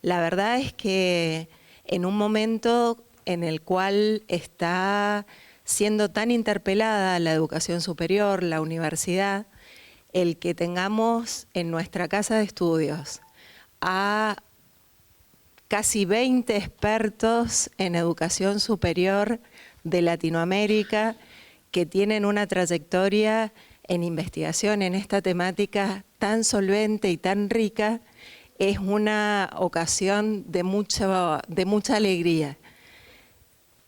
La verdad es que en un momento en el cual está siendo tan interpelada la educación superior, la universidad, el que tengamos en nuestra casa de estudios a casi 20 expertos en educación superior de Latinoamérica que tienen una trayectoria en investigación en esta temática tan solvente y tan rica, es una ocasión de mucha alegría.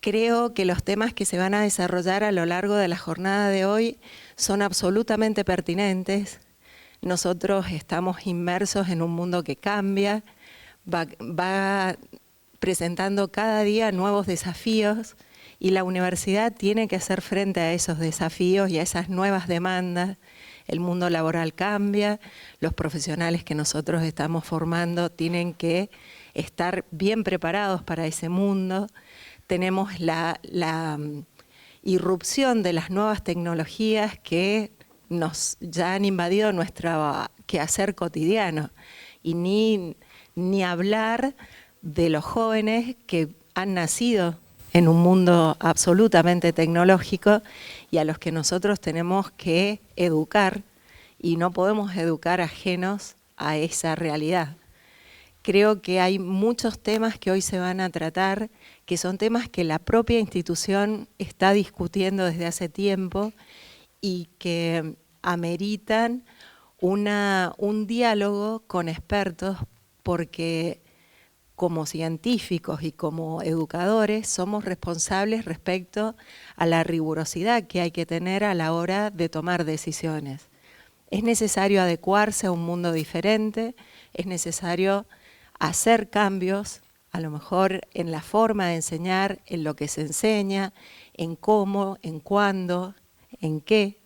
Creo que los temas que se van a desarrollar a lo largo de la jornada de hoy son absolutamente pertinentes. Nosotros estamos inmersos en un mundo que cambia, va presentando cada día nuevos desafíos y la universidad tiene que hacer frente a esos desafíos y a esas nuevas demandas. El mundo laboral cambia, los profesionales que nosotros estamos formando tienen que estar bien preparados para ese mundo. Tenemos la irrupción de las nuevas tecnologías que ya han invadido nuestro quehacer cotidiano y ni hablar de los jóvenes que han nacido en un mundo absolutamente tecnológico y a los que nosotros tenemos que educar y no podemos educar ajenos a esa realidad. Creo que hay muchos temas que hoy se van a tratar, que son temas que la propia institución está discutiendo desde hace tiempo y que ameritan un diálogo con expertos, porque como científicos y como educadores somos responsables respecto a la rigurosidad que hay que tener a la hora de tomar decisiones. Es necesario adecuarse a un mundo diferente, es necesario hacer cambios, a lo mejor en la forma de enseñar, en lo que se enseña, en cómo, en cuándo, en qué,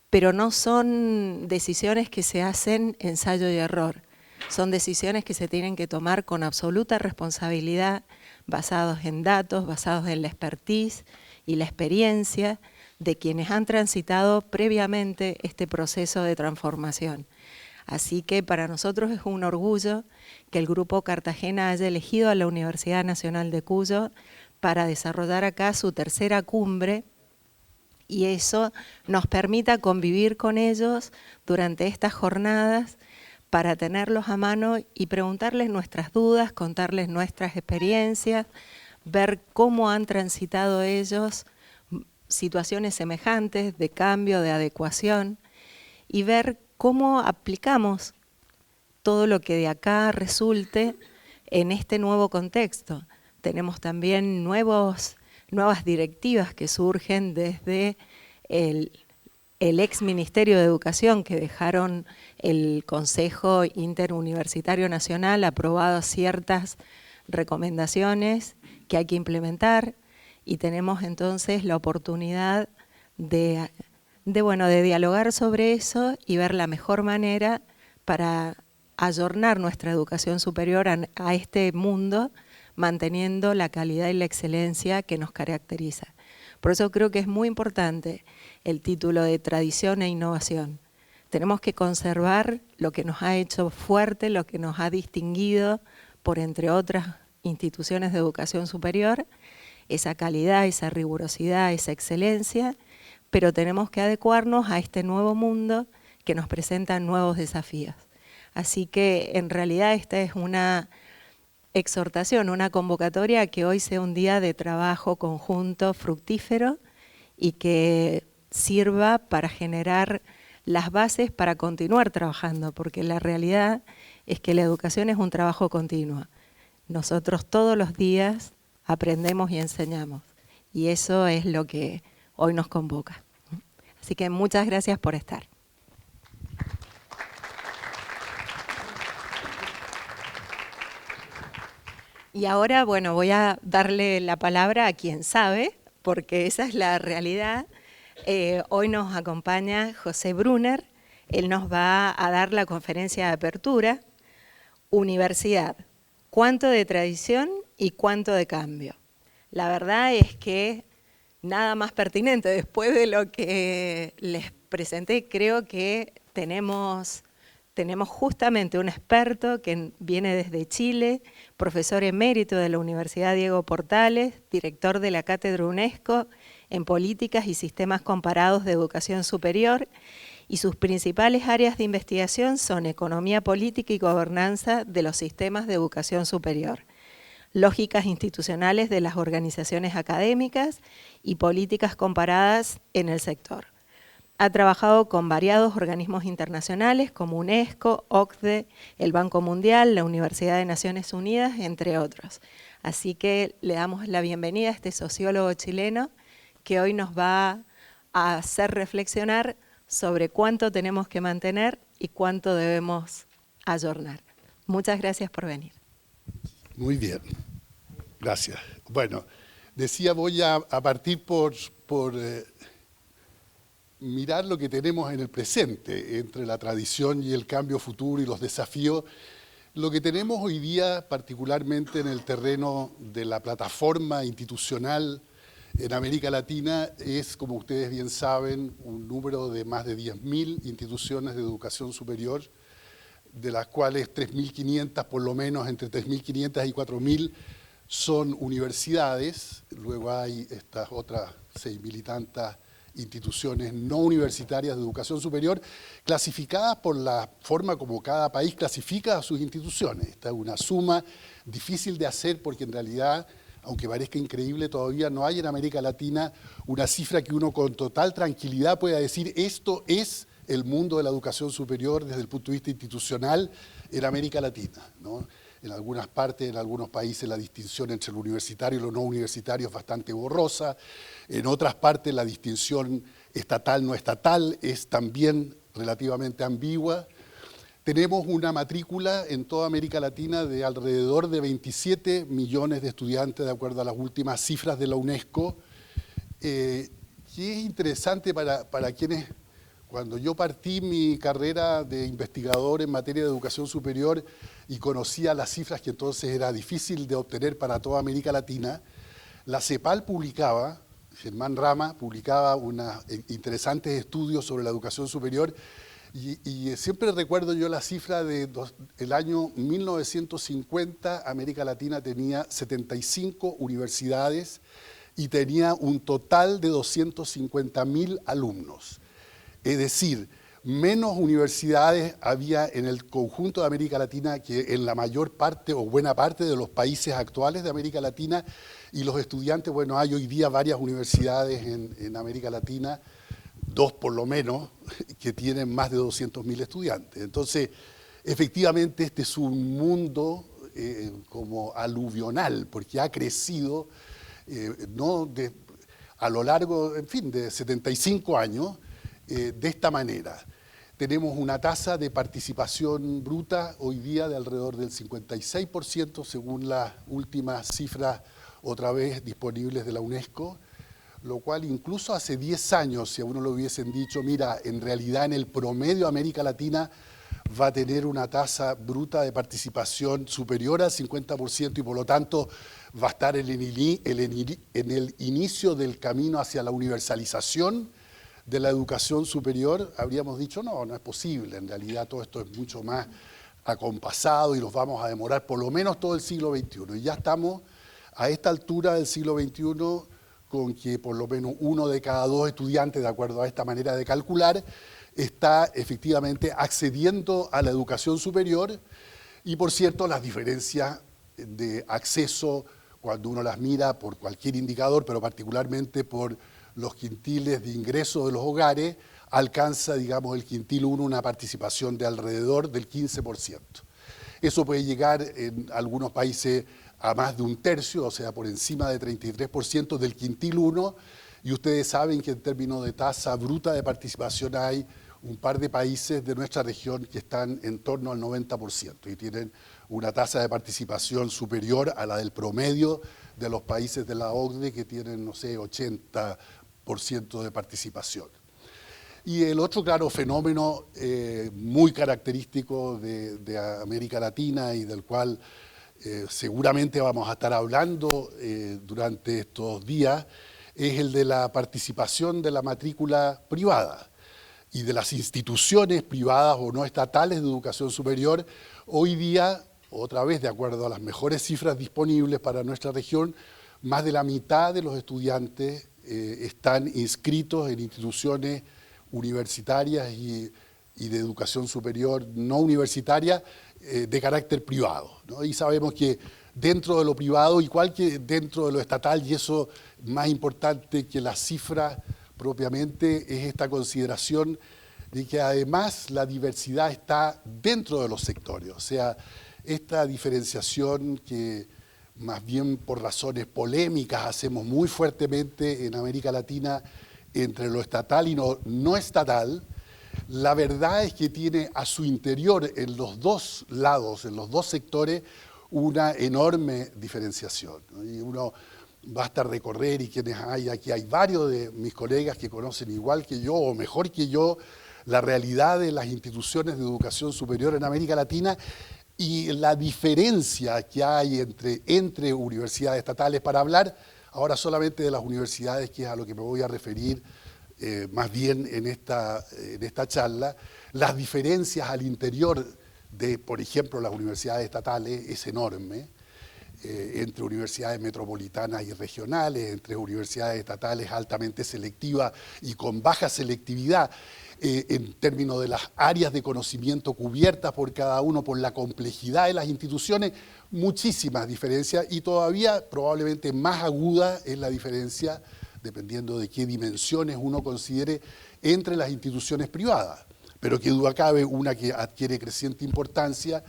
pero no son decisiones que se hacen ensayo y error. Son decisiones que se tienen que tomar con absoluta responsabilidad, basados en datos, basados en la expertise y la experiencia de quienes han transitado previamente este proceso de transformación. Así que para nosotros es un orgullo que el Grupo Cartagena haya elegido a la Universidad Nacional de Cuyo para desarrollar acá su tercera cumbre, y eso nos permita convivir con ellos durante estas jornadas para tenerlos a mano y preguntarles nuestras dudas, contarles nuestras experiencias, ver cómo han transitado ellos situaciones semejantes de cambio, de adecuación, y ver cómo aplicamos todo lo que de acá resulte en este nuevo contexto. Tenemos también nuevas directivas que surgen desde el ex Ministerio de Educación, que dejaron el Consejo Interuniversitario Nacional aprobado ciertas recomendaciones que hay que implementar, y tenemos entonces la oportunidad de dialogar sobre eso y ver la mejor manera para ayornar nuestra educación superior a este mundo, manteniendo la calidad y la excelencia que nos caracteriza. Por eso creo que es muy importante el título de Tradición e Innovación. Tenemos que conservar lo que nos ha hecho fuerte, lo que nos ha distinguido por entre otras instituciones de educación superior, esa calidad, esa rigurosidad, esa excelencia, pero tenemos que adecuarnos a este nuevo mundo que nos presenta nuevos desafíos. Así que en realidad esta es una exhortación, una convocatoria a que hoy sea un día de trabajo conjunto fructífero y que sirva para generar las bases para continuar trabajando, porque la realidad es que la educación es un trabajo continuo. Nosotros todos los días aprendemos y enseñamos, y eso es lo que hoy nos convoca. Así que muchas gracias por estar. Y ahora, bueno, voy a darle la palabra a quien sabe, porque esa es la realidad. Hoy nos acompaña José Brunner, él nos va a dar la conferencia de apertura, Universidad, ¿cuánto de tradición y cuánto de cambio? La verdad es que nada más pertinente después de lo que les presenté. Creo que tenemos tenemos justamente un experto que viene desde Chile, profesor emérito de la Universidad Diego Portales, director de la Cátedra UNESCO en Políticas y Sistemas Comparados de Educación Superior, y sus principales áreas de investigación son economía política y gobernanza de los sistemas de educación superior, lógicas institucionales de las organizaciones académicas y políticas comparadas en el sector. Ha trabajado con variados organismos internacionales como UNESCO, OCDE, el Banco Mundial, la Universidad de Naciones Unidas, entre otros. Así que le damos la bienvenida a este sociólogo chileno que hoy nos va a hacer reflexionar sobre cuánto tenemos que mantener y cuánto debemos ayornar. Muchas gracias por venir. Muy bien, gracias. Bueno, decía, voy a partir por mirar lo que tenemos en el presente, entre la tradición y el cambio futuro y los desafíos. Lo que tenemos hoy día, particularmente en el terreno de la plataforma institucional en América Latina, es, como ustedes bien saben, un número de más de 10.000 instituciones de educación superior, de las cuales 3.500, por lo menos entre 3.500 y 4.000, son universidades. Luego hay estas otras 6.000 y tantas instituciones no universitarias de educación superior, clasificadas por la forma como cada país clasifica a sus instituciones. Esta es una suma difícil de hacer porque en realidad, aunque parezca increíble, todavía no hay en América Latina una cifra que uno con total tranquilidad pueda decir esto es el mundo de la educación superior desde el punto de vista institucional en América Latina, ¿no? En algunas partes, en algunos países, la distinción entre lo universitario y lo no universitario es bastante borrosa. En otras partes, la distinción estatal-no estatal es también relativamente ambigua. Tenemos una matrícula en toda América Latina de alrededor de 27 millones de estudiantes, de acuerdo a las últimas cifras de la UNESCO, que es interesante para quienes, cuando yo partí mi carrera de investigador en materia de educación superior y conocía las cifras que entonces era difícil de obtener para toda América Latina, la CEPAL publicaba, Germán Rama publicaba unos interesantes estudios sobre la educación superior. Y siempre recuerdo yo la cifra del año 1950, América Latina tenía 75 universidades y tenía un total de 250.000 alumnos. Es decir, menos universidades había en el conjunto de América Latina que en la mayor parte o buena parte de los países actuales de América Latina, y los estudiantes, bueno, hay hoy día varias universidades en América Latina, 2 por lo menos, que tienen más de 200.000 estudiantes. Entonces, efectivamente, este es un mundo como aluvional, porque ha crecido a lo largo, en fin, de 75 años, de esta manera. Tenemos una tasa de participación bruta hoy día de alrededor del 56%, según las últimas cifras, otra vez disponibles de la UNESCO, lo cual incluso hace 10 años, si a uno le hubiesen dicho, mira, en realidad en el promedio América Latina va a tener una tasa bruta de participación superior al 50% y por lo tanto va a estar en el inicio del camino hacia la universalización de la educación superior, habríamos dicho, no, no es posible, en realidad todo esto es mucho más acompasado y nos vamos a demorar por lo menos todo el siglo XXI. Y ya estamos a esta altura del siglo XXI con que por lo menos 1 de cada 2 estudiantes, de acuerdo a esta manera de calcular, está efectivamente accediendo a la educación superior. Y por cierto, las diferencias de acceso, cuando uno las mira por cualquier indicador, pero particularmente por los quintiles de ingreso de los hogares, alcanza, digamos, el quintil 1 una participación de alrededor del 15%. Eso puede llegar en algunos países a más de 1/3, o sea, por encima de 33% del quintil 1, y ustedes saben que en términos de tasa bruta de participación hay un par de países de nuestra región que están en torno al 90% y tienen una tasa de participación superior a la del promedio de los países de la OCDE que tienen, no sé, 80% de participación. Y el otro, claro, fenómeno muy característico de América Latina y del cual seguramente vamos a estar hablando durante estos días, es el de la participación de la matrícula privada. y de las instituciones privadas o no estatales de educación superior, hoy día, otra vez de acuerdo a las mejores cifras disponibles para nuestra región, más de la mitad de los estudiantes están inscritos en instituciones universitarias y de educación superior no universitaria de carácter privado, ¿no? Y sabemos que dentro de lo privado, igual que dentro de lo estatal, y eso más importante que la cifra propiamente, es esta consideración de que además la diversidad está dentro de los sectores, o sea, esta diferenciación que más bien por razones polémicas hacemos muy fuertemente en América Latina entre lo estatal y no estatal, la verdad es que tiene a su interior, en los dos lados, en los dos sectores, una enorme diferenciación, ¿no? Y uno basta recorrer, y quienes hay aquí, hay varios de mis colegas que conocen igual que yo o mejor que yo la realidad de las instituciones de educación superior en América Latina y la diferencia que hay entre universidades estatales, para hablar ahora solamente de las universidades, que es a lo que me voy a referir más bien en esta charla. Las diferencias al interior de, por ejemplo, las universidades estatales es enorme, entre universidades metropolitanas y regionales, entre universidades estatales altamente selectivas y con baja selectividad, en términos de las áreas de conocimiento cubiertas por cada uno, por la complejidad de las instituciones, muchísimas diferencias, y todavía probablemente más aguda es la diferencia, dependiendo de qué dimensiones uno considere, entre las instituciones privadas. Pero qué duda cabe, una que adquiere creciente importancia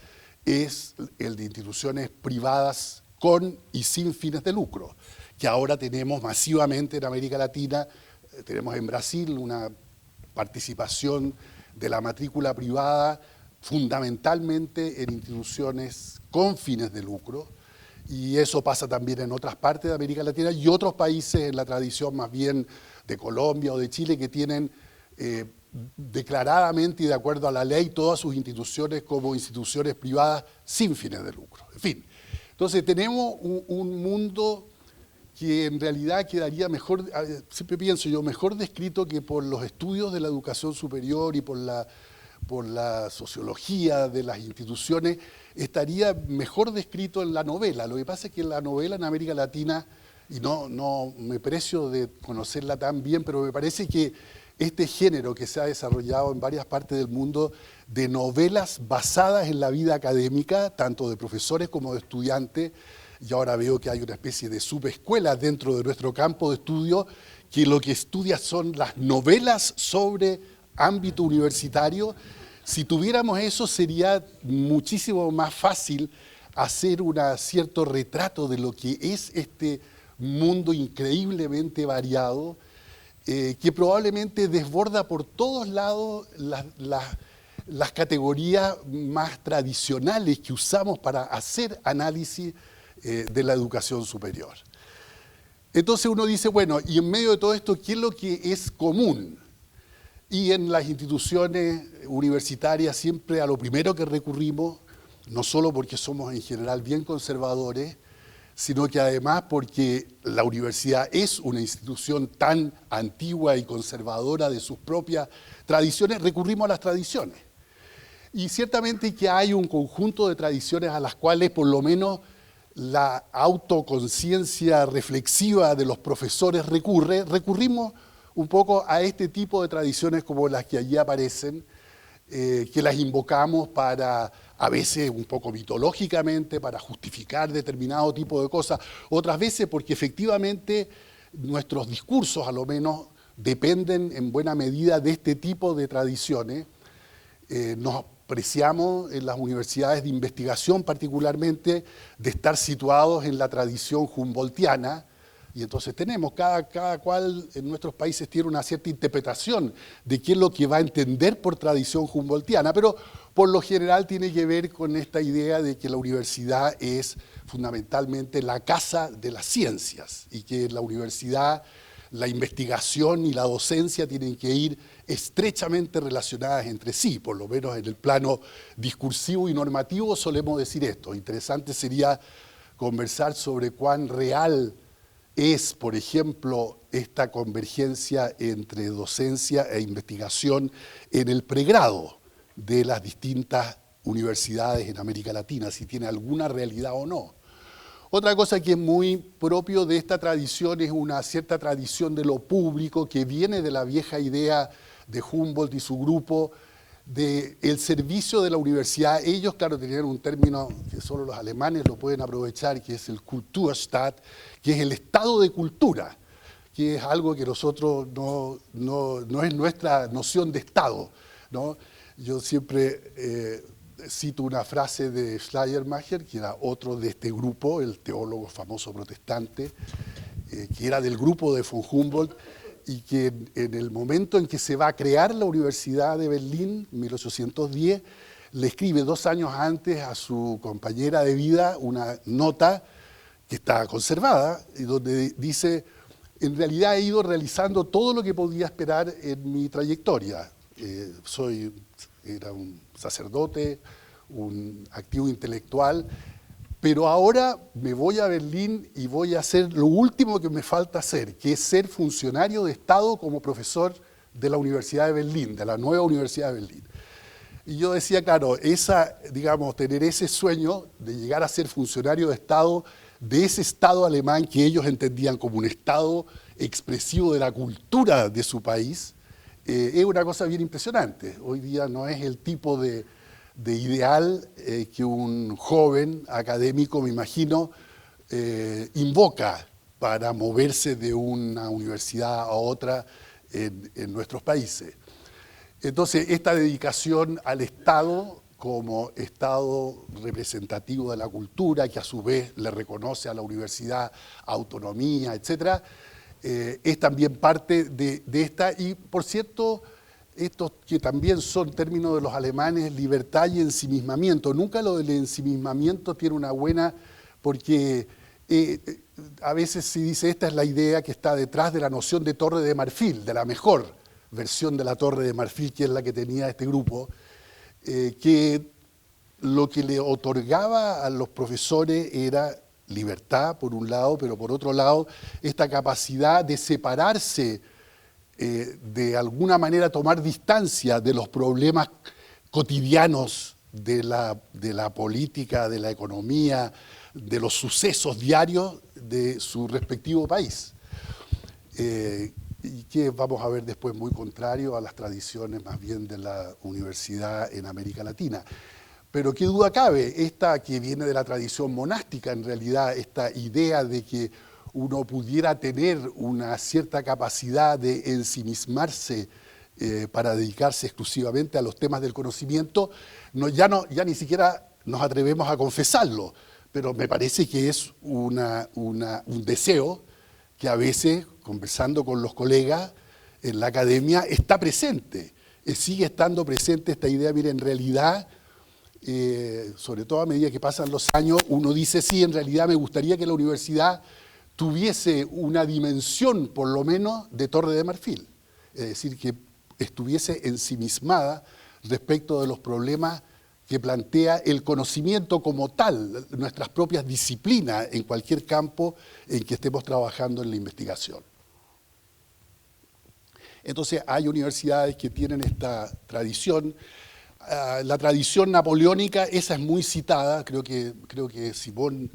es el de instituciones privadas con y sin fines de lucro, que ahora tenemos masivamente en América Latina. Tenemos en Brasil una participación de la matrícula privada fundamentalmente en instituciones con fines de lucro, y eso pasa también en otras partes de América Latina y otros países en la tradición más bien de Colombia o de Chile, que tienen declaradamente y de acuerdo a la ley todas sus instituciones como instituciones privadas sin fines de lucro. En fin, entonces tenemos un mundo que en realidad quedaría mejor, siempre pienso yo, mejor descrito que por los estudios de la educación superior y por la sociología de las instituciones, estaría mejor descrito en la novela. Lo que pasa es que en la novela en América Latina, y no me precio de conocerla tan bien, pero me parece que este género que se ha desarrollado en varias partes del mundo de novelas basadas en la vida académica, tanto de profesores como de estudiantes, y ahora veo que hay una especie de subescuela dentro de nuestro campo de estudio, que lo que estudia son las novelas sobre ámbito universitario. Si tuviéramos eso, sería muchísimo más fácil hacer un cierto retrato de lo que es este mundo increíblemente variado, que probablemente desborda por todos lados las categorías más tradicionales que usamos para hacer análisis de la educación superior. Entonces uno dice, bueno, y en medio de todo esto, ¿qué es lo que es común? Y en las instituciones universitarias siempre a lo primero que recurrimos, no solo porque somos en general bien conservadores, sino que además porque la universidad es una institución tan antigua y conservadora de sus propias tradiciones, recurrimos a las tradiciones. Y ciertamente que hay un conjunto de tradiciones a las cuales por lo menos la autoconciencia reflexiva de los profesores recurrimos un poco a este tipo de tradiciones como las que allí aparecen, que las invocamos para, a veces un poco mitológicamente, para justificar determinado tipo de cosas, otras veces porque efectivamente nuestros discursos a lo menos dependen en buena medida de este tipo de tradiciones. Nos preciamos en las universidades de investigación particularmente de estar situados en la tradición humboldtiana, y entonces tenemos, cada cual en nuestros países tiene una cierta interpretación de qué es lo que va a entender por tradición humboldtiana, pero por lo general tiene que ver con esta idea de que la universidad es fundamentalmente la casa de las ciencias y que la universidad, la investigación y la docencia tienen que ir estrechamente relacionadas entre sí, por lo menos en el plano discursivo y normativo solemos decir esto. Interesante sería conversar sobre cuán real es, por ejemplo, esta convergencia entre docencia e investigación en el pregrado de las distintas universidades en América Latina, si tiene alguna realidad o no. Otra cosa que es muy propio de esta tradición es una cierta tradición de lo público que viene de la vieja idea de Humboldt y su grupo del servicio de la universidad. Ellos, claro, tenían un término que solo los alemanes lo pueden aprovechar, que es el Kulturstaat, que es el estado de cultura, que es algo que nosotros no es nuestra noción de estado, ¿no? Yo siempre cito una frase de Schleiermacher, que era otro de este grupo, el teólogo famoso protestante, que era del grupo de von Humboldt, y que en el momento en que se va a crear la Universidad de Berlín, 1810, le escribe 2 años antes a su compañera de vida una nota que está conservada, y donde dice: en realidad he ido realizando todo lo que podía esperar en mi trayectoria. Era un sacerdote, un activo intelectual, pero ahora me voy a Berlín y voy a hacer lo último que me falta hacer, que es ser funcionario de Estado como profesor de la Universidad de Berlín, de la nueva Universidad de Berlín. Y yo decía, claro, tener ese sueño de llegar a ser funcionario de Estado, de ese Estado alemán que ellos entendían como un Estado expresivo de la cultura de su país, es una cosa bien impresionante. Hoy día no es el tipo de ideal que un joven académico, me imagino, invoca para moverse de una universidad a otra en nuestros países. Entonces, esta dedicación al Estado como Estado representativo de la cultura, que a su vez le reconoce a la universidad autonomía, etcétera, es también parte de esta. Y, por cierto, estos que también son términos de los alemanes, libertad y ensimismamiento. Nunca lo del ensimismamiento tiene una buena, porque a veces se dice, esta es la idea que está detrás de la noción de Torre de Marfil, de la mejor versión de la Torre de Marfil, que es la que tenía este grupo, que lo que le otorgaba a los profesores era libertad, por un lado, pero por otro lado, esta capacidad de separarse, de alguna manera tomar distancia de los problemas cotidianos de la política, de la economía, de los sucesos diarios de su respectivo país. Y que vamos a ver después muy contrario a las tradiciones más bien de la universidad en América Latina. Pero qué duda cabe, esta que viene de la tradición monástica, en realidad, esta idea de que uno pudiera tener una cierta capacidad de ensimismarse para dedicarse exclusivamente a los temas del conocimiento, ya ni siquiera nos atrevemos a confesarlo, pero me parece que es un deseo que a veces, conversando con los colegas en la academia, está presente, sigue estando presente esta idea. Mire, en realidad, sobre todo a medida que pasan los años, uno dice, sí, en realidad me gustaría que la universidad tuviese una dimensión, por lo menos, de Torre de Marfil. Es decir, que estuviese ensimismada respecto de los problemas que plantea el conocimiento como tal, nuestras propias disciplinas en cualquier campo en que estemos trabajando en la investigación. Entonces, hay universidades que tienen esta tradición. La tradición napoleónica, esa es muy citada, creo que Simón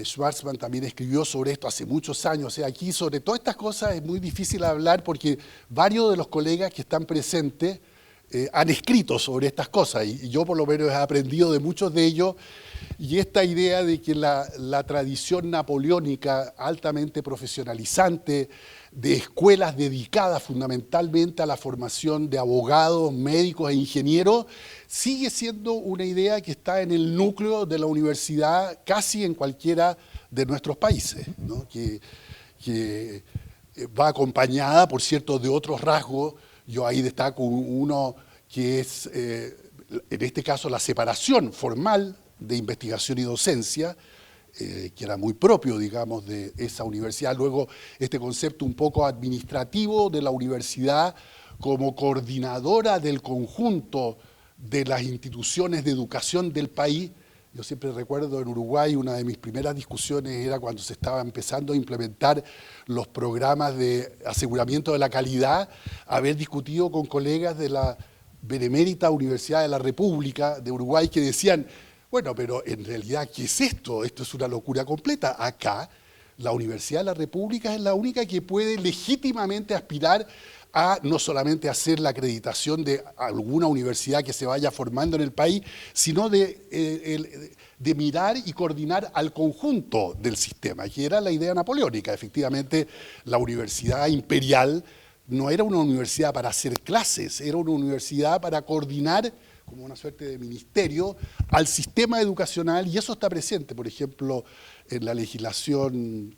Schwarzman también escribió sobre esto hace muchos años. O sea, aquí sobre todas estas cosas es muy difícil hablar porque varios de los colegas que están presentes han escrito sobre estas cosas y yo por lo menos he aprendido de muchos de ellos, y esta idea de que la tradición napoleónica altamente profesionalizante, de escuelas dedicadas fundamentalmente a la formación de abogados, médicos e ingenieros, sigue siendo una idea que está en el núcleo de la universidad casi en cualquiera de nuestros países, ¿no? que va acompañada, por cierto, de otros rasgos. Yo ahí destaco uno que es, en este caso, la separación formal de investigación y docencia, que era muy propio, digamos, de esa universidad. Luego, este concepto un poco administrativo de la universidad como coordinadora del conjunto de las instituciones de educación del país, Yo siempre recuerdo en Uruguay, una de mis primeras discusiones era cuando se estaba empezando a implementar los programas de aseguramiento de la calidad, haber discutido con colegas de la Benemérita Universidad de la República de Uruguay que decían, bueno, pero en realidad, ¿qué es esto? Esto es una locura completa. Acá, la Universidad de la República es la única que puede legítimamente aspirar a no solamente hacer la acreditación de alguna universidad que se vaya formando en el país, sino de mirar y coordinar al conjunto del sistema, que era la idea napoleónica. Efectivamente, la universidad imperial no era una universidad para hacer clases, era una universidad para coordinar, como una suerte de ministerio, al sistema educacional, y eso está presente, por ejemplo, en la legislación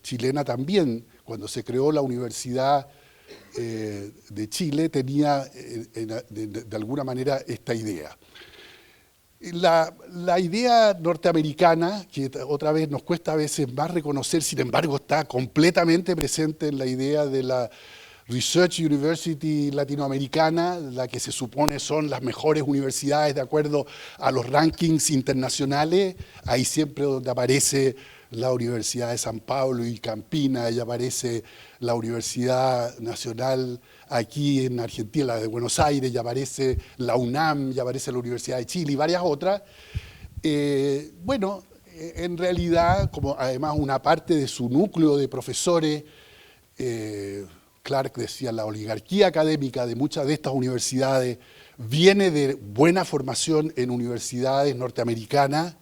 chilena también, cuando se creó la Universidad de Chile, tenía de alguna manera esta idea. La idea norteamericana, que otra vez nos cuesta a veces más reconocer, sin embargo está completamente presente en la idea de la Research University latinoamericana, la que se supone son las mejores universidades de acuerdo a los rankings internacionales, ahí siempre donde aparece la Universidad de San Pablo y Campina, y aparece la Universidad Nacional aquí en Argentina, la de Buenos Aires, y aparece la UNAM, y aparece la Universidad de Chile y varias otras. Bueno, en realidad, como además una parte de su núcleo de profesores, Clark decía, la oligarquía académica de muchas de estas universidades viene de buena formación en universidades norteamericanas,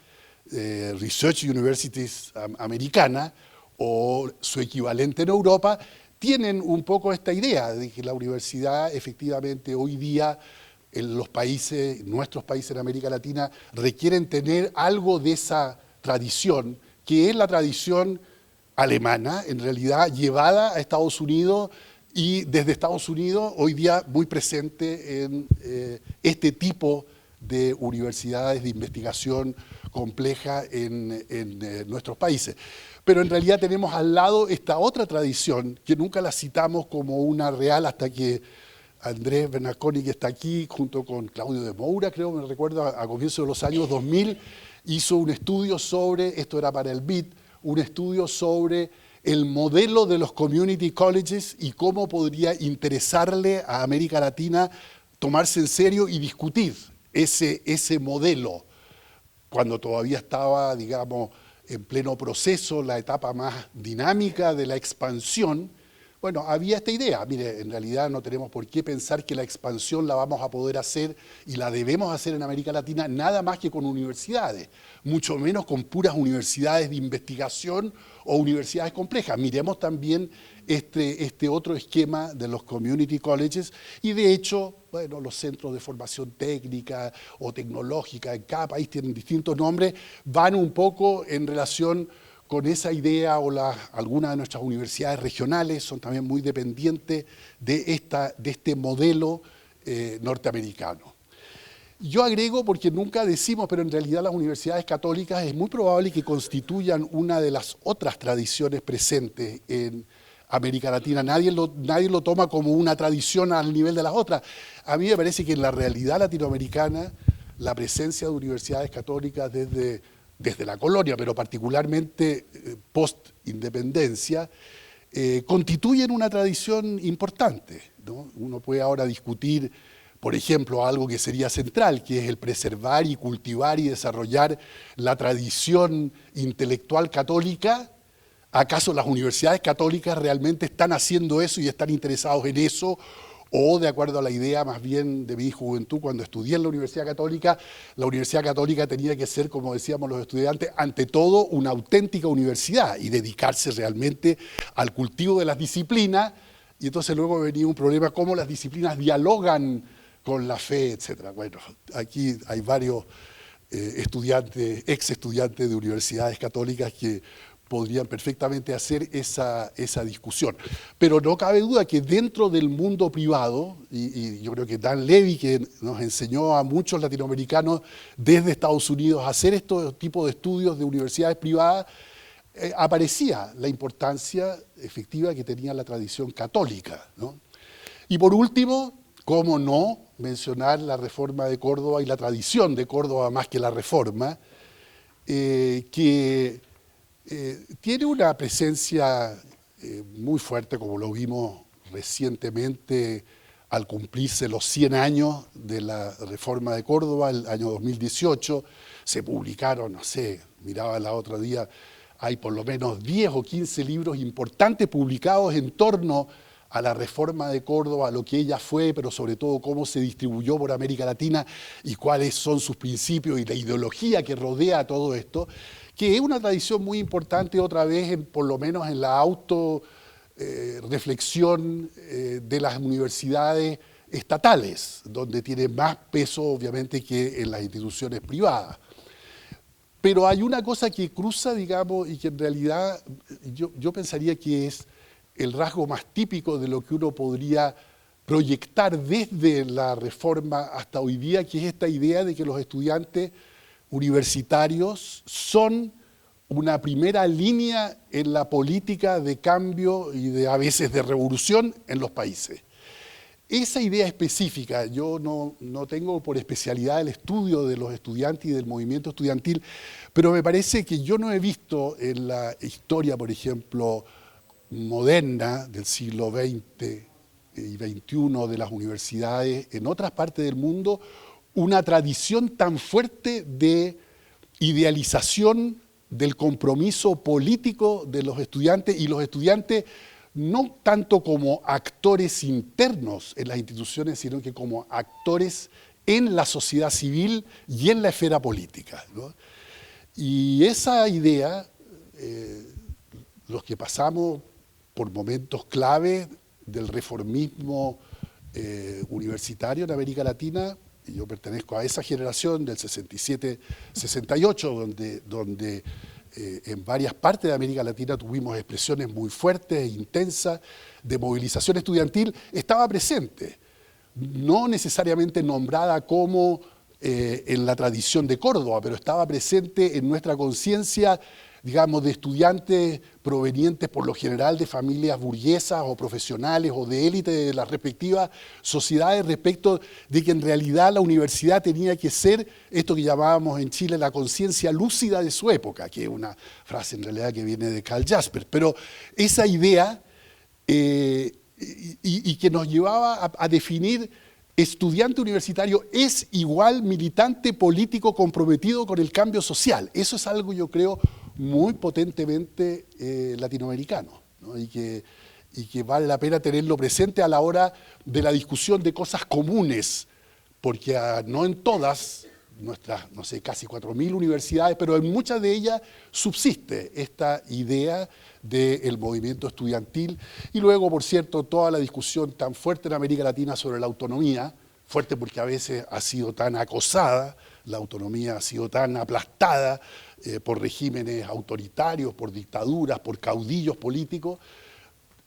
Research Universities americanas, o su equivalente en Europa, tienen un poco esta idea de que la universidad efectivamente hoy día en los países, nuestros países en América Latina, requieren tener algo de esa tradición, que es la tradición alemana, en realidad llevada a Estados Unidos y desde Estados Unidos hoy día muy presente en este tipo de universidades de investigación compleja en nuestros países. Pero en realidad tenemos al lado esta otra tradición que nunca la citamos como una real hasta que Andrés Bernasconi, que está aquí, junto con Claudio de Moura, creo, me recuerdo, a comienzos de los años 2000, hizo un estudio sobre, esto era para el BIT, un estudio sobre el modelo de los community colleges y cómo podría interesarle a América Latina tomarse en serio y discutir ese modelo, cuando todavía estaba, digamos, en pleno proceso, la etapa más dinámica de la expansión. Bueno, había esta idea, mire, en realidad no tenemos por qué pensar que la expansión la vamos a poder hacer y la debemos hacer en América Latina nada más que con universidades, mucho menos con puras universidades de investigación o universidades complejas. Miremos también este otro esquema de los community colleges y de hecho, bueno, los centros de formación técnica o tecnológica en cada país tienen distintos nombres, van un poco en relación con esa idea o algunas de nuestras universidades regionales son también muy dependientes de este modelo norteamericano. Yo agrego, porque nunca decimos, pero en realidad las universidades católicas es muy probable que constituyan una de las otras tradiciones presentes en América Latina. Nadie lo toma como una tradición al nivel de las otras. A mí me parece que en la realidad latinoamericana la presencia de universidades católicas desde la colonia, pero particularmente post-independencia, constituyen una tradición importante, ¿no? Uno puede ahora discutir, por ejemplo, algo que sería central, que es el preservar y cultivar y desarrollar la tradición intelectual católica. ¿Acaso las universidades católicas realmente están haciendo eso y están interesados en eso? O, de acuerdo a la idea más bien de mi juventud, cuando estudié en la Universidad Católica tenía que ser, como decíamos los estudiantes, ante todo una auténtica universidad y dedicarse realmente al cultivo de las disciplinas. Y entonces luego venía un problema, cómo las disciplinas dialogan con la fe, etc. Bueno, aquí hay varios ex estudiantes de universidades católicas que podrían perfectamente hacer esa discusión. Pero no cabe duda que dentro del mundo privado, y yo creo que Dan Levy, que nos enseñó a muchos latinoamericanos desde Estados Unidos a hacer estos tipos de estudios de universidades privadas, aparecía la importancia efectiva que tenía la tradición católica, ¿no? Y por último, cómo no mencionar la reforma de Córdoba y la tradición de Córdoba más que la reforma, que tiene una presencia muy fuerte, como lo vimos recientemente al cumplirse los 100 años de la reforma de Córdoba, el año 2018, se publicaron, no sé, miraba el otro día, hay por lo menos 10 o 15 libros importantes publicados en torno a la reforma de Córdoba, a lo que ella fue, pero sobre todo cómo se distribuyó por América Latina y cuáles son sus principios y la ideología que rodea todo esto, que es una tradición muy importante otra vez, por lo menos en la reflexión de las universidades estatales, donde tiene más peso obviamente que en las instituciones privadas. Pero hay una cosa que cruza, digamos, y que en realidad yo pensaría que es el rasgo más típico de lo que uno podría proyectar desde la reforma hasta hoy día, que es esta idea de que los estudiantes universitarios son una primera línea en la política de cambio y a veces de revolución en los países. Esa idea específica, yo no tengo por especialidad el estudio de los estudiantes y del movimiento estudiantil, pero me parece que yo no he visto en la historia, por ejemplo, moderna del siglo XX y XXI de las universidades en otras partes del mundo, una tradición tan fuerte de idealización del compromiso político de los estudiantes, y los estudiantes no tanto como actores internos en las instituciones, sino que como actores en la sociedad civil y en la esfera política, ¿no? Y esa idea, los que pasamos por momentos clave del reformismo universitario en América Latina, y yo pertenezco a esa generación del 67-68, donde en varias partes de América Latina tuvimos expresiones muy fuertes e intensas de movilización estudiantil, estaba presente, no necesariamente nombrada como en la tradición de Córdoba, pero estaba presente en nuestra conciencia, digamos, de estudiantes provenientes por lo general de familias burguesas o profesionales o de élite de las respectivas sociedades, respecto de que en realidad la universidad tenía que ser esto que llamábamos en Chile la conciencia lúcida de su época, que es una frase en realidad que viene de Karl Jaspers, pero esa idea y que nos llevaba a definir estudiante universitario es igual militante político comprometido con el cambio social. Eso es algo, yo creo, muy potentemente latinoamericano, ¿no? y que vale la pena tenerlo presente a la hora de la discusión de cosas comunes, porque no en todas nuestras, no sé, casi 4.000 universidades, pero en muchas de ellas subsiste esta idea del movimiento estudiantil. Y luego, por cierto, toda la discusión tan fuerte en América Latina sobre la autonomía, fuerte porque a veces ha sido tan acosada, la autonomía ha sido tan aplastada por regímenes autoritarios, por dictaduras, por caudillos políticos.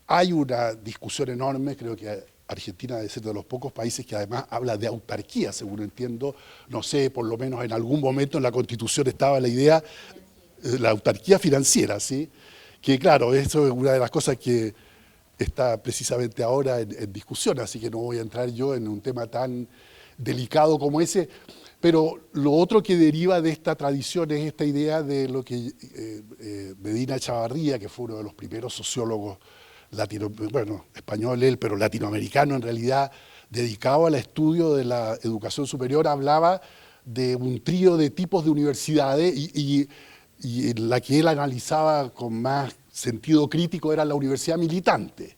Hay una discusión enorme, creo que Argentina debe ser de los pocos países que además habla de autarquía, según entiendo, no sé, por lo menos en algún momento en la Constitución estaba la idea, la autarquía financiera, ¿sí? Que claro, eso es una de las cosas que está precisamente ahora en discusión, así que no voy a entrar yo en un tema tan delicado como ese, pero lo otro que deriva de esta tradición es esta idea de lo que Medina Echavarría, que fue uno de los primeros sociólogos español él, pero latinoamericano en realidad, dedicado al estudio de la educación superior, hablaba de un trío de tipos de universidades y la que él analizaba con más sentido crítico era la universidad militante,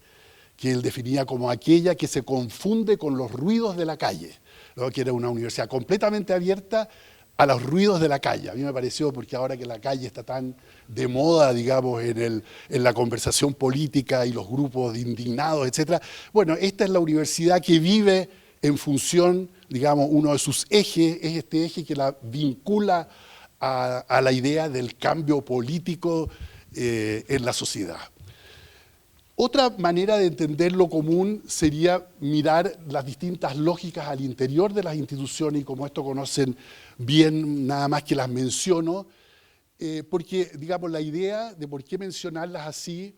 que él definía como aquella que se confunde con los ruidos de la calle, ¿no? Que era una universidad completamente abierta a los ruidos de la calle. A mí me pareció, porque ahora que la calle está tan de moda, digamos, en la conversación política y los grupos de indignados, etcétera, bueno, esta es la universidad que vive en función, digamos, uno de sus ejes, es este eje que la vincula a la idea del cambio político en la sociedad. Otra manera de entender lo común sería mirar las distintas lógicas al interior de las instituciones, y como esto conocen bien, nada más que las menciono, porque, digamos, la idea de por qué mencionarlas así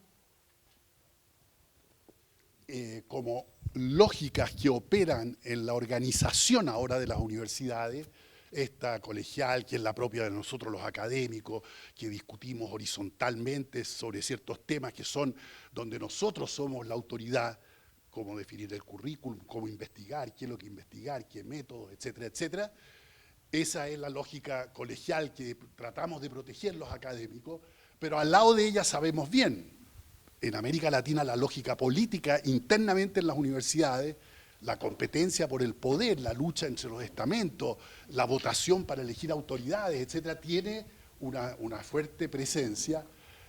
como lógicas que operan en la organización ahora de las universidades esta colegial, que es la propia de nosotros los académicos, que discutimos horizontalmente sobre ciertos temas que son donde nosotros somos la autoridad, cómo definir el currículum, cómo investigar, qué es lo que investigar, qué métodos, etcétera, etcétera. Esa es la lógica colegial que tratamos de proteger los académicos, pero al lado de ella sabemos bien, en América Latina la lógica política internamente en las universidades, la competencia por el poder, la lucha entre los estamentos, la votación para elegir autoridades, etcétera, tiene una fuerte presencia.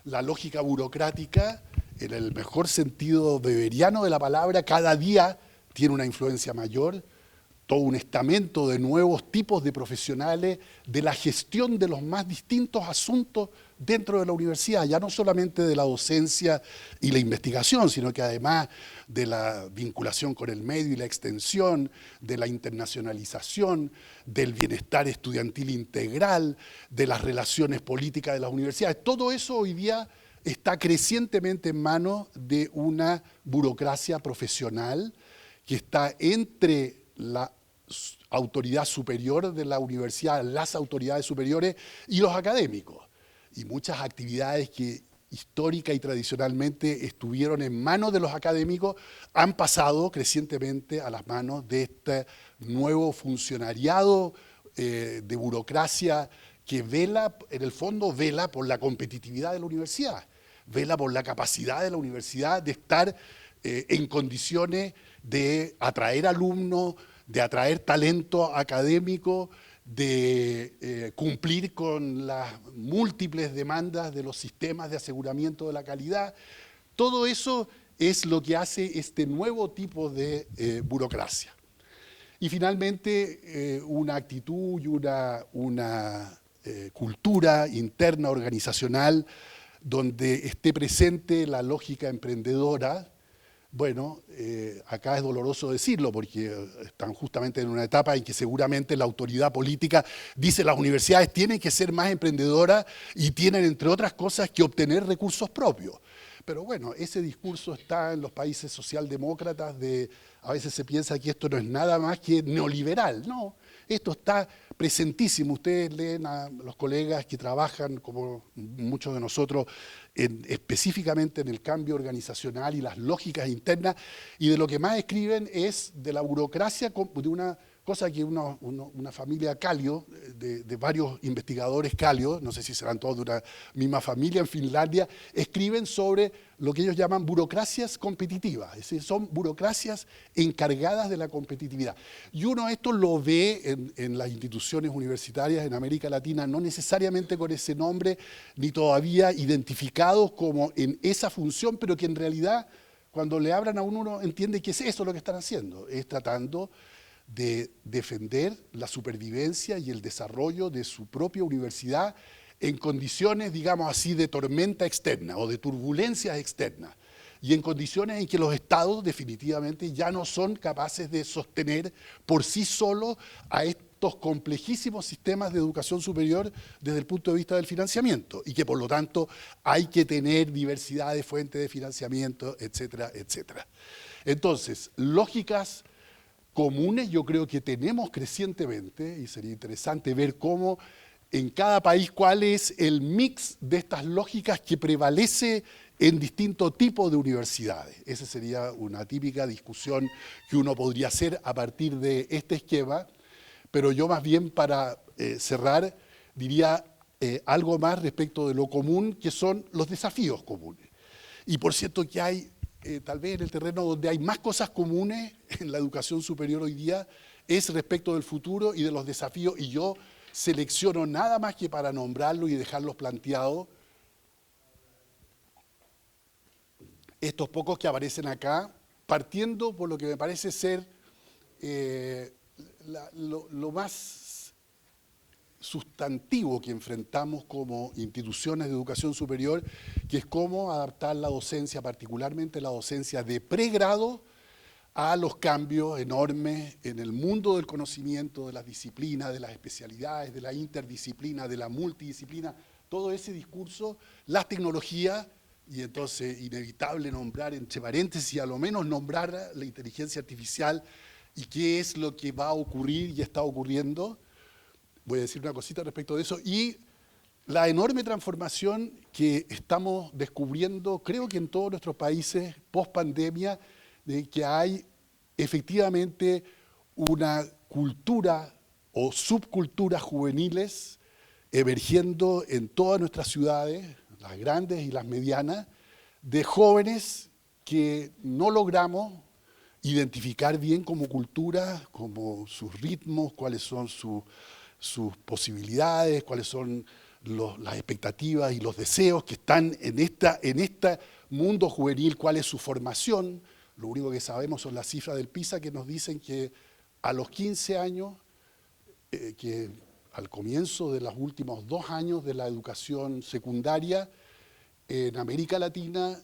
La lógica burocrática, en el mejor sentido weberiano de la palabra, cada día tiene una influencia mayor, todo un estamento de nuevos tipos de profesionales de la gestión de los más distintos asuntos dentro de la universidad, ya no solamente de la docencia y la investigación, sino que además de la vinculación con el medio y la extensión, de la internacionalización, del bienestar estudiantil integral, de las relaciones políticas de las universidades. Todo eso hoy día está crecientemente en manos de una burocracia profesional que está entre la autoridad superior de la universidad, las autoridades superiores y los académicos. Y muchas actividades que histórica y tradicionalmente estuvieron en manos de los académicos han pasado crecientemente a las manos de este nuevo funcionariado de burocracia que vela, en el fondo vela por la competitividad de la universidad, vela por la capacidad de la universidad de estar en condiciones de atraer alumnos, de atraer talento académico, de cumplir con las múltiples demandas de los sistemas de aseguramiento de la calidad. Todo eso es lo que hace este nuevo tipo de burocracia. Y finalmente, una actitud y una cultura interna organizacional donde esté presente la lógica emprendedora. Bueno, acá es doloroso decirlo porque están justamente en una etapa en que seguramente la autoridad política dice las universidades tienen que ser más emprendedoras y tienen, entre otras cosas, que obtener recursos propios. Pero bueno, ese discurso está en los países socialdemócratas a veces se piensa que esto no es nada más que neoliberal. No, esto está presentísimo. Ustedes leen a los colegas que trabajan, como muchos de nosotros, específicamente en el cambio organizacional y las lógicas internas, y de lo que más escriben es de la burocracia, de una cosa que una familia Kallio, de varios investigadores Kallio, no sé si serán todos de una misma familia en Finlandia, escriben sobre lo que ellos llaman burocracias competitivas, es decir, son burocracias encargadas de la competitividad. Y uno esto lo ve en las instituciones universitarias en América Latina, no necesariamente con ese nombre, ni todavía identificados como en esa función, pero que en realidad cuando le hablan a uno entiende que es eso lo que están haciendo, es tratando de defender la supervivencia y el desarrollo de su propia universidad en condiciones, digamos así, de tormenta externa o de turbulencias externas, y en condiciones en que los estados definitivamente ya no son capaces de sostener por sí solos a estos complejísimos sistemas de educación superior desde el punto de vista del financiamiento, y que por lo tanto hay que tener diversidad de fuentes de financiamiento, etcétera, etcétera. Entonces, lógicas comunes yo creo que tenemos crecientemente, y sería interesante ver cómo en cada país cuál es el mix de estas lógicas que prevalece en distintos tipos de universidades. Esa sería una típica discusión que uno podría hacer a partir de este esquema, pero yo más bien para cerrar diría algo más respecto de lo común, que son los desafíos comunes. Y por cierto que hay tal vez en el terreno donde hay más cosas comunes en la educación superior hoy día es respecto del futuro y de los desafíos, y yo selecciono nada más que para nombrarlos y dejarlos planteados estos pocos que aparecen acá, partiendo por lo que me parece ser lo más sustantivo que enfrentamos como instituciones de educación superior, que es cómo adaptar la docencia, particularmente la docencia de pregrado, a los cambios enormes en el mundo del conocimiento, de las disciplinas, de las especialidades, de la interdisciplina, de la multidisciplina, todo ese discurso, las tecnologías, y entonces inevitable nombrar entre paréntesis, a lo menos nombrar la inteligencia artificial y qué es lo que va a ocurrir y está ocurriendo. Voy a decir una cosita respecto de eso. Y la enorme transformación que estamos descubriendo, creo que en todos nuestros países, post pandemia, de que hay efectivamente una cultura o subculturas juveniles emergiendo en todas nuestras ciudades, las grandes y las medianas, de jóvenes que no logramos identificar bien como cultura, como sus ritmos, cuáles son sus posibilidades, cuáles son las expectativas y los deseos que están en este mundo juvenil, cuál es su formación. Lo único que sabemos son las cifras del PISA que nos dicen que a los 15 años, que al comienzo de los últimos 2 años de la educación secundaria, en América Latina,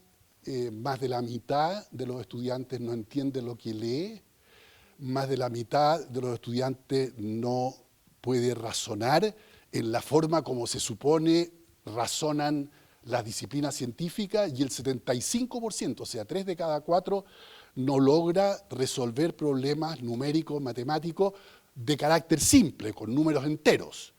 más de la mitad de los estudiantes no entiende lo que lee, más de la mitad de los estudiantes no puede razonar en la forma como se supone razonan las disciplinas científicas, y el 75%, o sea, 3 de cada 4, no logra resolver problemas numéricos, matemáticos, de carácter simple, con números enteros.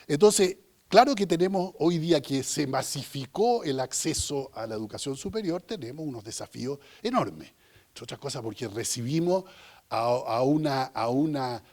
Entonces, claro que tenemos hoy día que se masificó el acceso a la educación superior, tenemos unos desafíos enormes. Entre otras cosas porque recibimos a una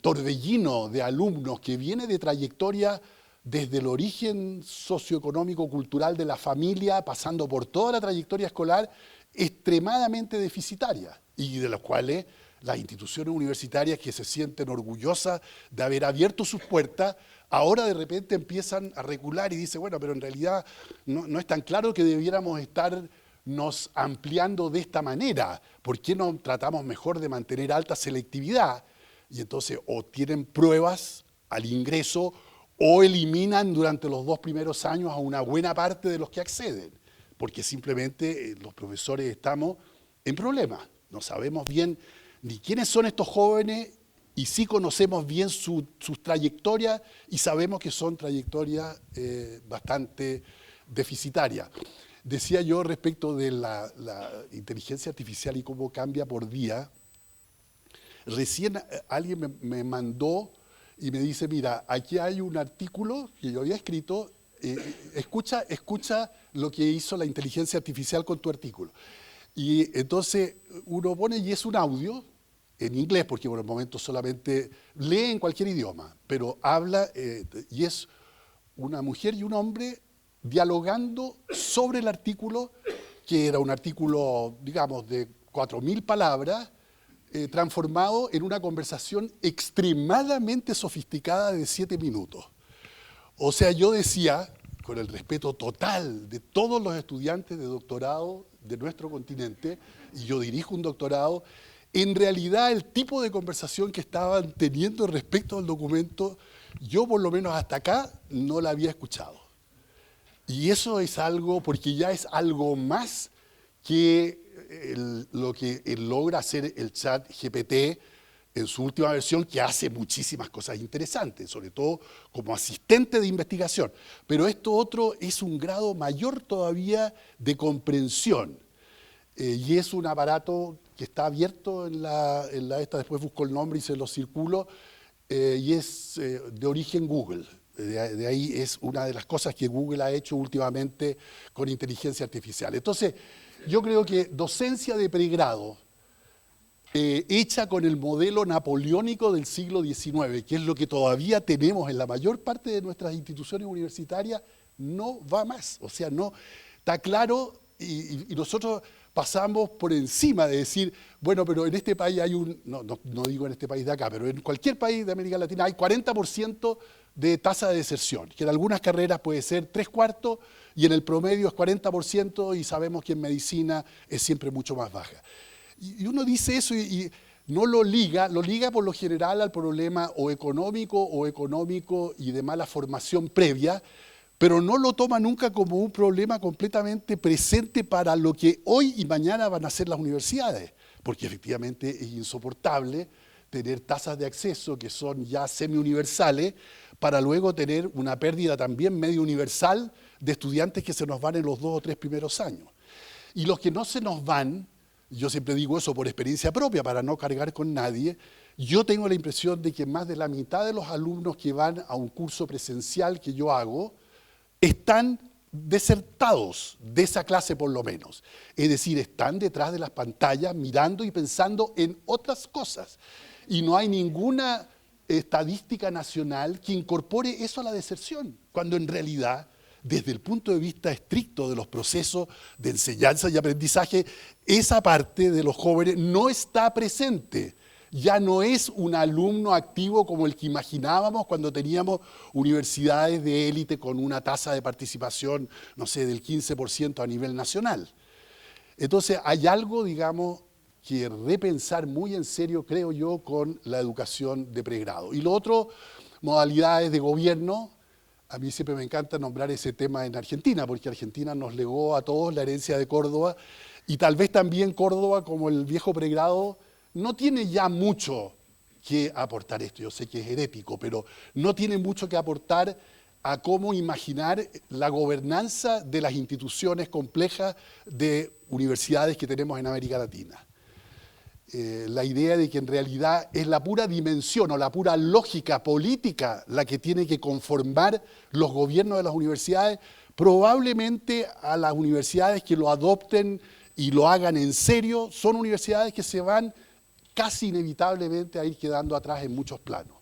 torbellino de alumnos que viene de trayectoria desde el origen socioeconómico, cultural de la familia, pasando por toda la trayectoria escolar, extremadamente deficitaria, y de los cuales las instituciones universitarias, que se sienten orgullosas de haber abierto sus puertas, ahora de repente empiezan a recular y dicen, bueno, pero en realidad no es tan claro que debiéramos estarnos ampliando de esta manera. ¿Por qué no tratamos mejor de mantener alta selectividad? Y entonces o tienen pruebas al ingreso o eliminan durante los 2 primeros años a una buena parte de los que acceden, porque simplemente los profesores estamos en problemas. No sabemos bien ni quiénes son estos jóvenes, y sí conocemos bien sus trayectorias y sabemos que son trayectorias bastante deficitarias. Decía yo respecto de la inteligencia artificial y cómo cambia por día. Recién alguien me mandó y me dice, mira, aquí hay un artículo que yo había escrito, escucha lo que hizo la inteligencia artificial con tu artículo. Y entonces uno pone, y es un audio en inglés, porque por el momento solamente lee en cualquier idioma, pero habla, y es una mujer y un hombre dialogando sobre el artículo, que era un artículo, digamos, de 4.000 palabras, transformado en una conversación extremadamente sofisticada de 7 minutos. O sea, yo decía, con el respeto total de todos los estudiantes de doctorado de nuestro continente, y yo dirijo un doctorado, en realidad el tipo de conversación que estaban teniendo respecto al documento, yo por lo menos hasta acá no la había escuchado. Y eso es algo, porque ya es algo más que lo que logra hacer el chat GPT en su última versión, que hace muchísimas cosas interesantes, sobre todo como asistente de investigación. Pero esto otro es un grado mayor todavía de comprensión. Y es un aparato que está abierto en la esta, después busco el nombre y se lo circulo, y es de origen Google. De ahí es una de las cosas que Google ha hecho últimamente con inteligencia artificial. Entonces, yo creo que docencia de pregrado, hecha con el modelo napoleónico del siglo XIX, que es lo que todavía tenemos en la mayor parte de nuestras instituciones universitarias, no va más. O sea, no está claro, y nosotros pasamos por encima de decir, bueno, pero en este país hay no digo en este país de acá, pero en cualquier país de América Latina hay 40% de tasa de deserción, que en algunas carreras puede ser 3/4 y en el promedio es 40%, y sabemos que en medicina es siempre mucho más baja. Y uno dice eso y no lo liga por lo general al problema o económico y de mala formación previa, pero no lo toma nunca como un problema completamente presente para lo que hoy y mañana van a hacer las universidades, porque efectivamente es insoportable tener tasas de acceso que son ya semi-universales, para luego tener una pérdida también medio universal de estudiantes que se nos van en los 2 o 3 primeros años. Y los que no se nos van, yo siempre digo eso por experiencia propia, para no cargar con nadie, Yo tengo la impresión de que más de la mitad de los alumnos que van a un curso presencial que yo hago están desertados de esa clase por lo menos. Es decir, están detrás de las pantallas mirando y pensando en otras cosas. Y no hay ninguna estadística nacional que incorpore eso a la deserción, cuando en realidad, desde el punto de vista estricto de los procesos de enseñanza y aprendizaje, esa parte de los jóvenes no está presente. Ya no es un alumno activo como el que imaginábamos cuando teníamos universidades de élite con una tasa de participación, no sé, del 15% a nivel nacional. Entonces hay algo, digamos, que repensar muy en serio, creo yo, con la educación de pregrado. Y lo otro, modalidades de gobierno. A mí siempre me encanta nombrar ese tema en Argentina, porque Argentina nos legó a todos la herencia de Córdoba, y tal vez también Córdoba, como el viejo pregrado, no tiene ya mucho que aportar esto. Yo sé que es herético, pero no tiene mucho que aportar a cómo imaginar la gobernanza de las instituciones complejas de universidades que tenemos en América Latina. La idea de que en realidad es la pura dimensión o la pura lógica política la que tiene que conformar los gobiernos de las universidades, probablemente a las universidades que lo adopten y lo hagan en serio, son universidades que se van casi inevitablemente a ir quedando atrás en muchos planos.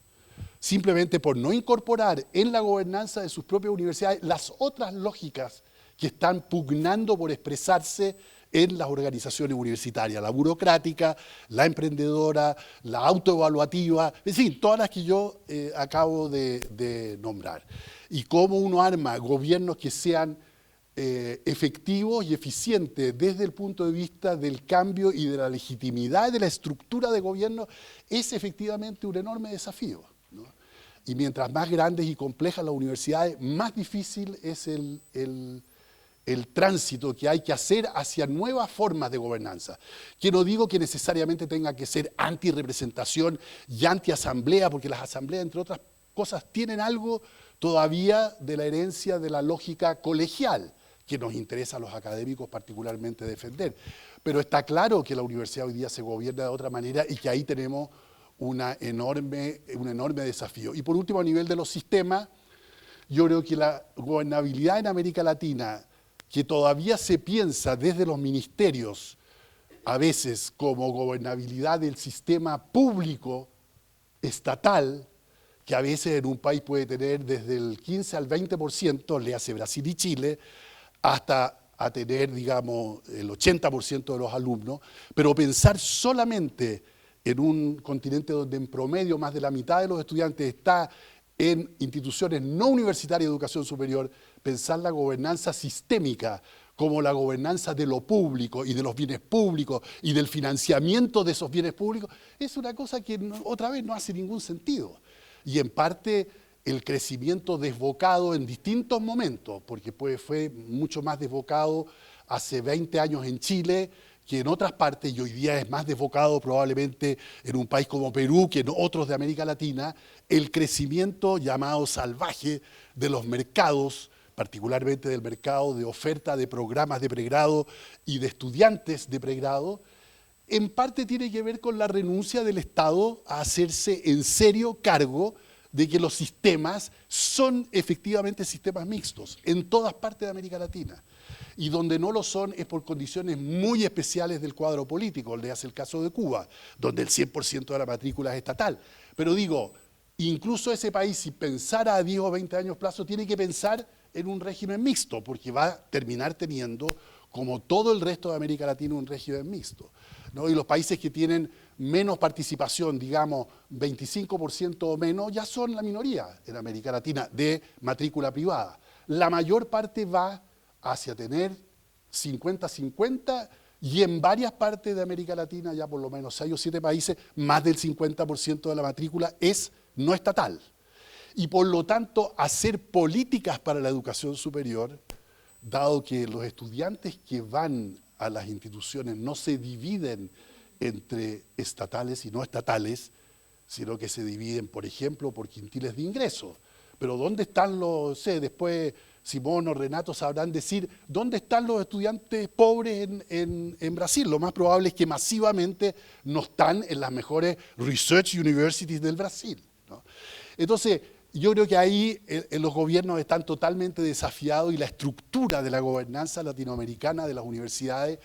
Simplemente por no incorporar en la gobernanza de sus propias universidades las otras lógicas que están pugnando por expresarse en las organizaciones universitarias, la burocrática, la emprendedora, la autoevaluativa, en fin, todas las que yo acabo de nombrar. Y cómo uno arma gobiernos que sean efectivos y eficientes desde el punto de vista del cambio y de la legitimidad de la estructura de gobierno es efectivamente un enorme desafío, ¿no? Y mientras más grandes y complejas las universidades, más difícil es el tránsito que hay que hacer hacia nuevas formas de gobernanza. Que no digo que necesariamente tenga que ser antirrepresentación y antiasamblea, porque las asambleas, entre otras cosas, tienen algo todavía de la herencia de la lógica colegial, que nos interesa a los académicos particularmente defender. Pero está claro que la universidad hoy día se gobierna de otra manera y que ahí tenemos un enorme desafío. Y por último, a nivel de los sistemas, yo creo que la gobernabilidad en América Latina, que todavía se piensa desde los ministerios, a veces como gobernabilidad del sistema público estatal, que a veces en un país puede tener desde el 15 al 20%, le hace Brasil y Chile, hasta a tener, digamos, el 80% de los alumnos, pero pensar solamente en un continente donde en promedio más de la mitad de los estudiantes está en instituciones no universitarias de educación superior, pensar la gobernanza sistémica como la gobernanza de lo público y de los bienes públicos y del financiamiento de esos bienes públicos, es una cosa que otra vez no hace ningún sentido. Y en parte el crecimiento desbocado en distintos momentos, porque fue mucho más desbocado hace 20 años en Chile que en otras partes, y hoy día es más desbocado probablemente en un país como Perú que en otros de América Latina, el crecimiento llamado salvaje de los mercados, particularmente del mercado de oferta de programas de pregrado y de estudiantes de pregrado, en parte tiene que ver con la renuncia del Estado a hacerse en serio cargo de que los sistemas son efectivamente sistemas mixtos en todas partes de América Latina. Y donde no lo son es por condiciones muy especiales del cuadro político, le hace el caso de Cuba, donde el 100% de la matrícula es estatal. Pero digo, incluso ese país, si pensara a 10 o 20 años plazo, tiene que pensar en un régimen mixto, porque va a terminar teniendo, como todo el resto de América Latina, un régimen mixto, ¿no? Y los países que tienen menos participación, digamos 25% o menos, ya son la minoría en América Latina de matrícula privada. La mayor parte va hacia tener 50-50 y en varias partes de América Latina, ya por lo menos 6 o 7 países, más del 50% de la matrícula es no estatal. Y por lo tanto, hacer políticas para la educación superior, dado que los estudiantes que van a las instituciones no se dividen entre estatales y no estatales, sino que se dividen, por ejemplo, por quintiles de ingresos. Pero ¿dónde están los, después Simón o Renato sabrán decir dónde están los estudiantes pobres en Brasil. Lo más probable es que masivamente no están en las mejores research universities del Brasil, ¿no? Entonces, yo creo que ahí los gobiernos están totalmente desafiados y la estructura de la gobernanza latinoamericana de las universidades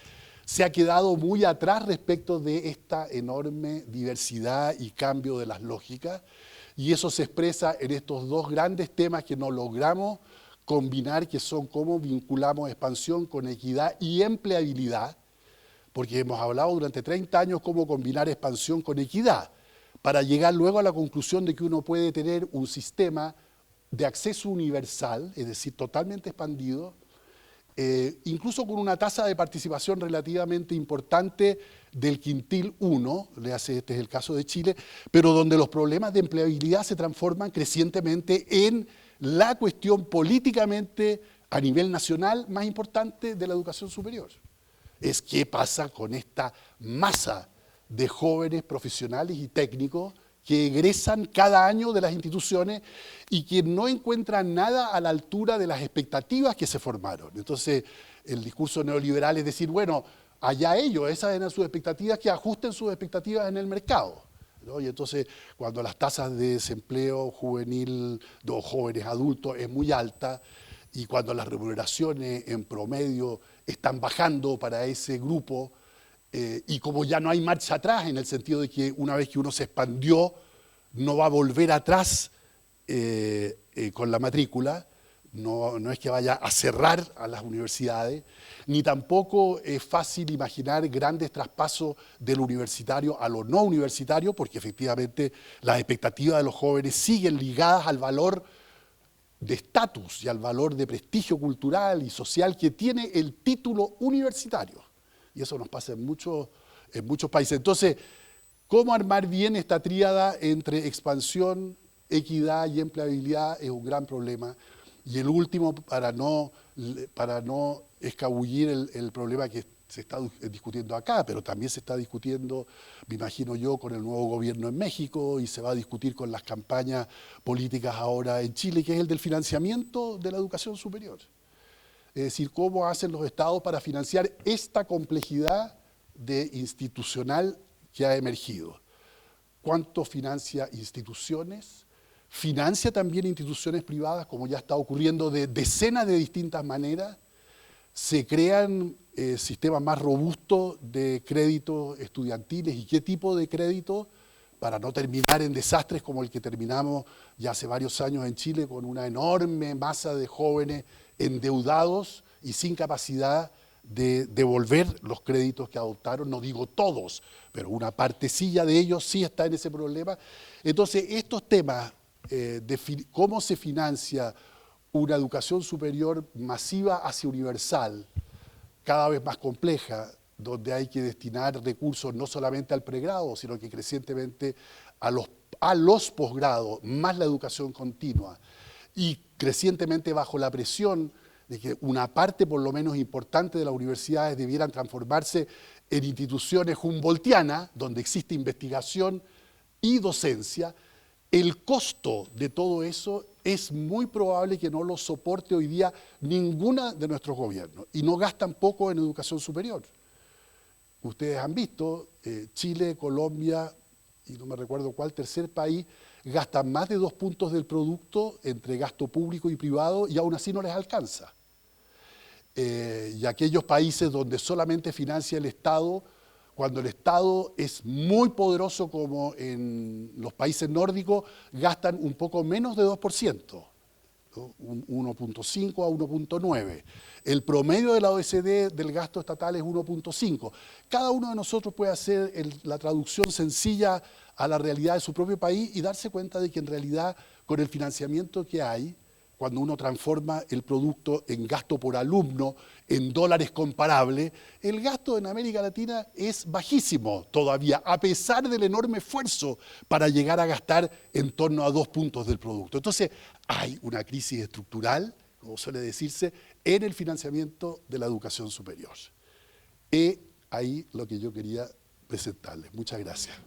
se ha quedado muy atrás respecto de esta enorme diversidad y cambio de las lógicas, y eso se expresa en estos dos grandes temas que no logramos combinar, que son cómo vinculamos expansión con equidad y empleabilidad, porque hemos hablado durante 30 años cómo combinar expansión con equidad, para llegar luego a la conclusión de que uno puede tener un sistema de acceso universal, es decir, totalmente expandido, incluso con una tasa de participación relativamente importante del quintil 1, este es el caso de Chile, pero donde los problemas de empleabilidad se transforman crecientemente en la cuestión políticamente a nivel nacional más importante de la educación superior. Es qué pasa con esta masa de jóvenes profesionales y técnicos que egresan cada año de las instituciones y que no encuentran nada a la altura de las expectativas que se formaron. Entonces, el discurso neoliberal es decir, bueno, allá ellos, esas eran sus expectativas, que ajusten sus expectativas en el mercado, ¿no? Y entonces, cuando las tasas de desempleo juvenil de jóvenes adultos es muy alta, y cuando las remuneraciones en promedio están bajando para ese grupo, y como ya no hay marcha atrás, en el sentido de que una vez que uno se expandió, no va a volver atrás con la matrícula, no es que vaya a cerrar a las universidades, ni tampoco es fácil imaginar grandes traspasos del universitario a lo no universitario, porque efectivamente las expectativas de los jóvenes siguen ligadas al valor de estatus y al valor de prestigio cultural y social que tiene el título universitario. Y eso nos pasa en muchos países. Entonces, ¿cómo armar bien esta tríada entre expansión, equidad y empleabilidad? Es un gran problema. Y el último, para no escabullir el problema que se está discutiendo acá, pero también se está discutiendo, me imagino yo, con el nuevo gobierno en México, y se va a discutir con las campañas políticas ahora en Chile, que es el del financiamiento de la educación superior. Es decir, cómo hacen los estados para financiar esta complejidad institucional que ha emergido. ¿Cuánto financia instituciones? Financia también instituciones privadas, como ya está ocurriendo de decenas de distintas maneras. Se crean sistemas más robustos de créditos estudiantiles. ¿Y qué tipo de créditos? Para no terminar en desastres como el que terminamos ya hace varios años en Chile, con una enorme masa de jóvenes endeudados y sin capacidad de devolver los créditos que adoptaron. No digo todos, pero una partecilla de ellos sí está en ese problema. Entonces, estos temas de cómo se financia una educación superior masiva hacia universal, cada vez más compleja, donde hay que destinar recursos no solamente al pregrado, sino que crecientemente a los posgrados, más la educación continua, y crecientemente bajo la presión de que una parte por lo menos importante de las universidades debieran transformarse en instituciones humboldtianas, donde existe investigación y docencia. El costo de todo eso es muy probable que no lo soporte hoy día ninguna de nuestros gobiernos, y no gastan poco en educación superior. Ustedes han visto, Chile, Colombia, y no me recuerdo cuál tercer país, gastan más de 2 puntos del producto entre gasto público y privado, y aún así no les alcanza. Y aquellos países donde solamente financia el Estado, cuando el Estado es muy poderoso, como en los países nórdicos, gastan un poco menos de 2%, ¿no? 1.5 a 1.9. El promedio de la OECD del gasto estatal es 1.5. Cada uno de nosotros puede hacer la traducción sencilla a la realidad de su propio país y darse cuenta de que en realidad, con el financiamiento que hay, cuando uno transforma el producto en gasto por alumno en dólares comparables, el gasto en América Latina es bajísimo todavía, a pesar del enorme esfuerzo para llegar a gastar en torno a 2 puntos del producto. Entonces, hay una crisis estructural, como suele decirse, en el financiamiento de la educación superior. Ahí lo que yo quería presentarles. Muchas gracias.